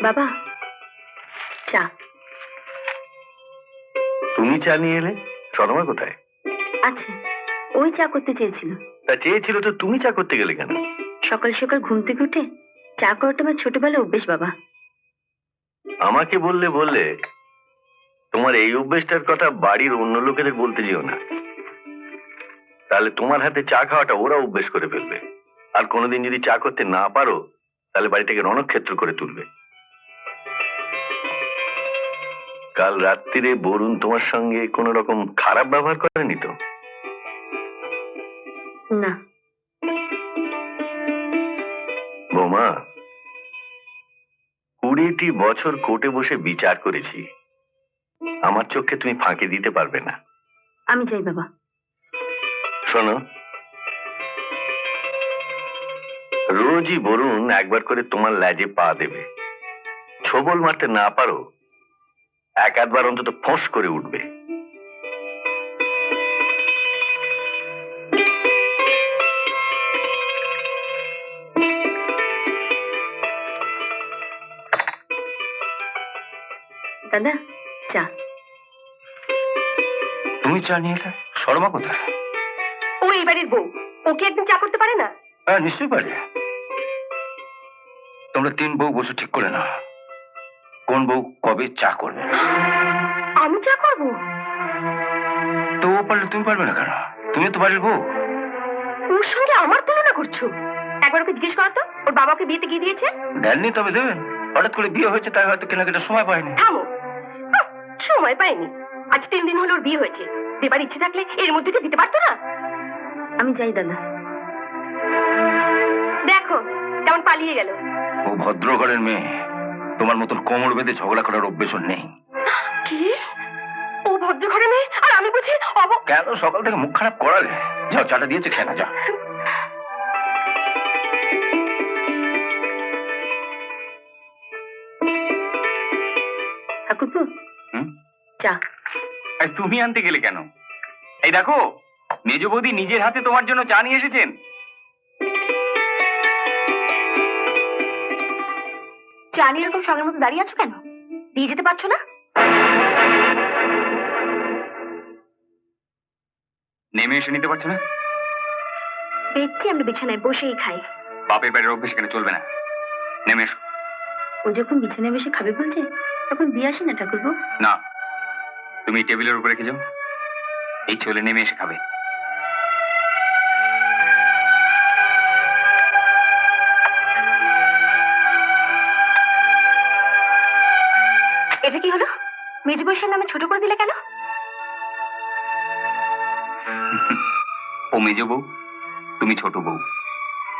বাবা, চা। তুমি চা নিয়ে এলে? সরমা কোথায়? আছে, ওই চা করতে চেয়েছিল। তা চেয়েছিল তো তুমি চা করতে গেলে কেন? সকাল সকাল ঘুম থেকে উঠে চা করাটা আমার ছোটবেলা অভ্যেস বাবা। আমাকে বললে বললে, তোমার এই অভ্যেসটার কথা বাড়ির অন্য লোকেদের বলতে যেও না, তাহলে তোমার হাতে চা খাওয়াটা ওরা অভ্যেস করে ফেলবে। আর কোনোদিন যদি চা করতে না পারো, তাহলে বাড়িটাকে রণক্ষেত্র করে তুলবে। কাল রাত্রিরে বরুণ তোমার সঙ্গে কোন রকম খারাপ ব্যবহার করেনি তো? না। বৌমা, 20টি বছর কোর্টে বসে বিচার করেছি, আমার চোখে তুমি ফাঁকি দিতে পারবে না। আমি যাই বাবা। শোনো, রোজই বরুণ একবার করে তোমার ল্যাজে পা দেবে। ছোবল মারতে না পারো, এক আধবার অন্তত ফোঁস করে উঠবে। দাদা, চা। তুমি চা নিয়ে এলে? শর্মা কোথায়? ও এই বাড়ির বউ, ওকে একদিন চা করতে পারে না? হ্যাঁ, নিশ্চয়ই পারে। তোমরা 3 বউ বসে ঠিক করে না কোন বউ কবে চা করবে। আমি চা করবো? তো ও পারলে তুমি পারবে না কেন? তুমি তো বাড়ির বউ। ওর সঙ্গে আমার তুলনা করছো? একবার ওকে জিজ্ঞেস করো তো, ওর বাবাকে বিয়েতে গিয়ে দিয়েছে? দেননি, তবে দেবেন। হঠাৎ করে বিয়ে হয়েছে, তাই হয়তো কেনাকাটার সময় পায়নি। থামো, সময় পাইনি। আজ 3 দিন হলো ওর বিয়ে হয়েছে, দেবার ইচ্ছে থাকলে এর মধ্যে দিতে পারতো না? আমি যাই দাদা। দেখো কেমন পালিয়ে গেল। ও ভদ্র ঘরের মেয়ে, তোমার মতন কোমর বেঁধে ঝগড়া করার অভ্যেস নেই। কি? ও ভদ্র ঘরের মেয়ে আর আমি বুঝি কেন সকাল থেকে মুখ খারাপ করালে? যাও, চাটা দিয়েছে, খেয়ে না, যাও। ঠাকুরপো, চা। তুমি আনতে গেলে কেন? এই দেখো, মেজ বৌদি নিজের হাতে তোমার জন্য চা নিয়ে এসেছেন। চা নিয়ে এরকম সঙ্গের মতো দাঁড়িয়ে আছো কেন? দিয়ে যেতে পারছো না? নেমে এসে নিতে পারছো না? দেখছি আমরা বিছানায় বসেই খাই। বাপের বাড়ির অভ্যেস এখানে চলবে না, নেমে এসো। ও যখন বিছানায় বসে খাবে বলছে, তখন দিয়ে আসি না ঠাকুরপো। না, তুমি টেবিলের উপর রেখে যাও, এই চলে নেমে এসে খাবে। এটা কি হলো? মেজ বয়সের নামে ছোট করে দিলে কেন? ও মেজ বউ, তুমি ছোট বউ।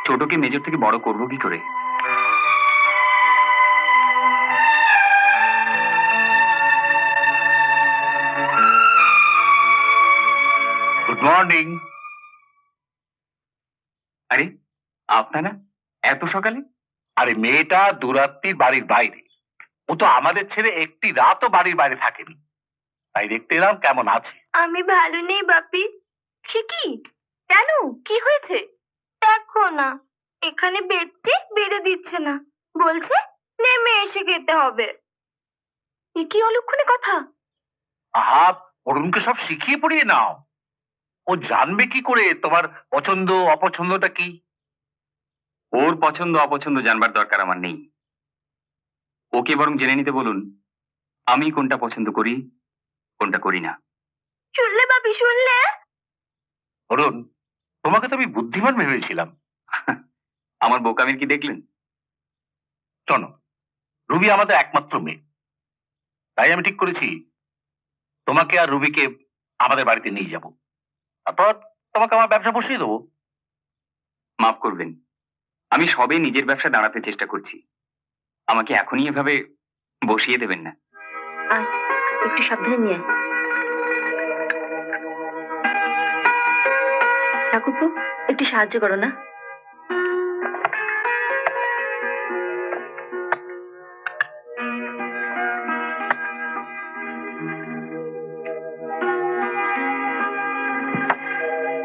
ছোটকে মেজর থেকে বড় করবো কি করে? Good morning. আরে আপনারা এত সকালে? আরে মেয়েটা দুরাত্রির বাড়ির বাইরে, ও তো আমাদের ছেড়ে একটি রাতও বাড়ির বাইরে থাকেনি, তাই দেখতে এলাম কেমন আছে। আমি ভালো নেই বাপি। সে কি? কেন, কি হয়েছে? দেখো না, এখানে বেডটি বেড়ে দিচ্ছে না, বলছে নেমে এসে খেতে হবে। এ কি অলক্ষণে কথা? আহা, অরুণকে সব শিখিয়ে পড়িয়ে নাও। ও জানবে কি করে তোমার পছন্দ অপছন্দটা কি? ওর পছন্দ অপছন্দ জানবার দরকার আমার নেই। ওকে বরং জেনে নিতে বলুন আমি কোনটা পছন্দ করি, কোনটা করি না। শুনলে বাপি, শুনলে? অরুণ, তোমাকে তো আমি বুদ্ধিমান ভেবেছিলাম। আমার বোকামির কি দেখলেন? শোনো, রুবি আমাদের একমাত্র মেয়ে, তাই আমি ঠিক করেছি তোমাকে আর রুবিকে আমাদের বাড়িতে নিয়ে যাব, তারপর তোমাকে আমার ব্যবসা বসিয়ে দেবো। মাফ করবেন, আমি সবে নিজের ব্যবসা দাঁড়াতে চেষ্টা করছি, আমাকে এখনই এভাবে বসিয়ে দেবেন না। আয়, একটু সাবধানে নিয়ে আয়। ঠাকুরপো, একটু সাহায্য করো না?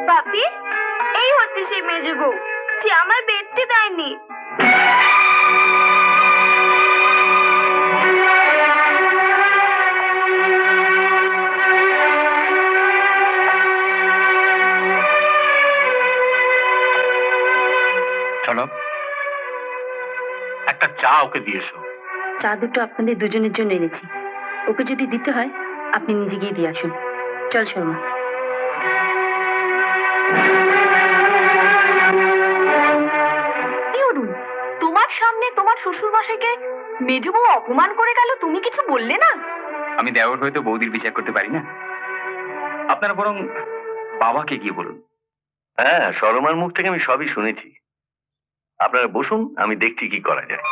বাপি, এই হচ্ছে সেই মেজ বউ যে আমার বেডটি দেয়নি। ম্যাডাম, একটা চা ওকে দিয়েছো। চা দুটো আপনাদের দুজনের জন্য এনেছি। ওকে যদি দিতে হয় আপনি নিজে গিয়ে দিয়ে আসুন। চল শর্মা। কি অরুণ, তোমার সামনে তোমার শ্বশুর মশাইকে মেজবউ অপমান করে গেল, তুমি কিছু বললে না? আমি দেওর হয়তো বৌদির বিচার করতে পারি না। আপনারা বরং বাবাকে গিয়ে বলুন। হ্যাঁ, সরমার মুখ থেকে আমি সবই শুনেছি। আপনারা বসুন, আমি দেখছি কি করা যায়।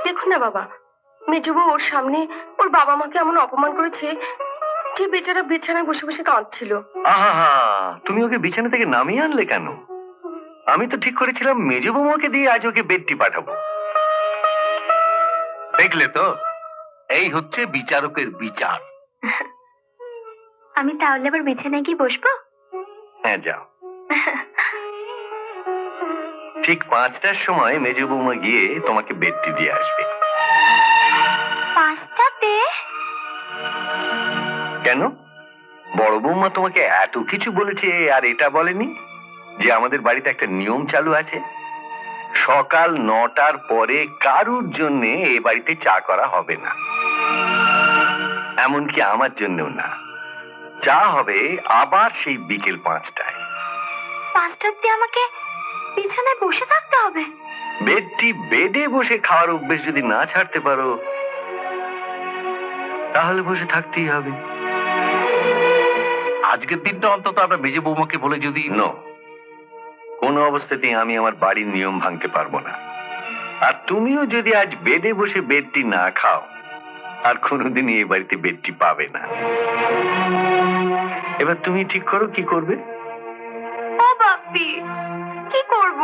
দেখুন না বাবা, মেজবউ ওর সামনে ওর বাবা মাকে এমন অপমান করেছে যে বেচারা বিছানায় বসে বসে কাঁদছিল। আহা, তুমি ওকে বিছানা থেকে নামিয়ে আনলে কেন? আমি তো ঠিক করেছিলাম মেজো বৌমাকে দিয়ে আজ ওকে বেডটি পাঠাবো। দেখলে তো, এই হচ্ছে বিচারকের বিচার। আমি তাহলে আবার বিছানায় গিয়ে বসবো? হ্যাঁ, যাও। ঠিক 5টার সময় মেজো বৌমা গিয়ে তোমাকে বেডটি দিয়ে আসবে। 5টাতে? কেন, বড় বৌমা তোমাকে এত কিছু বলেছে আর এটা বলেনি যে আমাদের বাড়িতে একটা নিয়ম চালু আছে, সকাল 9টার পরে কারুর জন্য এ বাড়িতে চা করা হবে না, এমনকি আমার জন্যও না। চা হবে আবার সেই বিকেল 5টায়। 5টাতে আমাকে বিছানায় বসে থাকতে হবে? বেডটি বেডে বসে খাওয়ার অভ্যেস যদি না ছাড়তে পারো তাহলে বসে থাকতেই হবে। আজকের দিনটা অন্তত আমরা মেজে বৌমাকে বলে যদি নো, কোনো অবস্থাতেই আমি আমার বাড়ির নিয়ম ভাঙতে পারবো না। আর তুমিও যদি আজ বেডে বসে বেডটি না খাও আর কোনোদিনই এই বাড়িতে বেডটি পাবে না। এবার তুমি ঠিক করো কি করবে। ও বাপি, কি করব?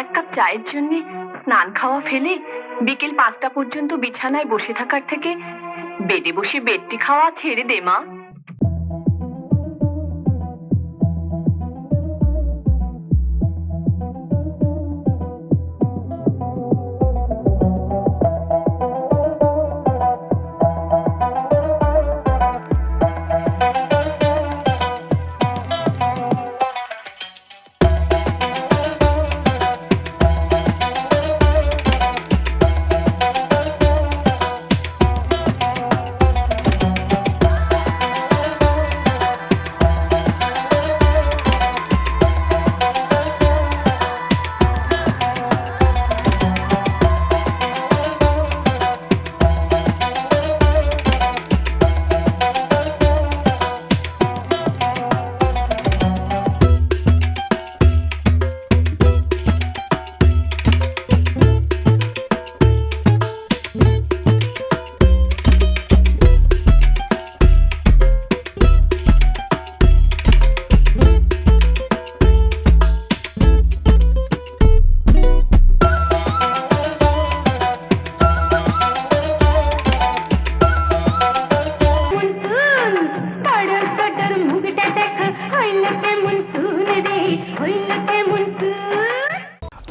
এক কাপ চায়ের জন্য স্নান খাওয়া ফেলে বিকেল 5টা পর্যন্ত বিছানায় বসে থাকার থেকে বেডে বসে বেডটি খাওয়া ছেড়ে দে মা।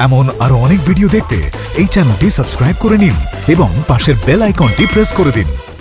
এমন আরো অনেক ভিডিও দেখতে এই চ্যানেলটি সাবস্ক্রাইব করে নিন এবং পাশের বেল আইকনটি প্রেস করে দিন।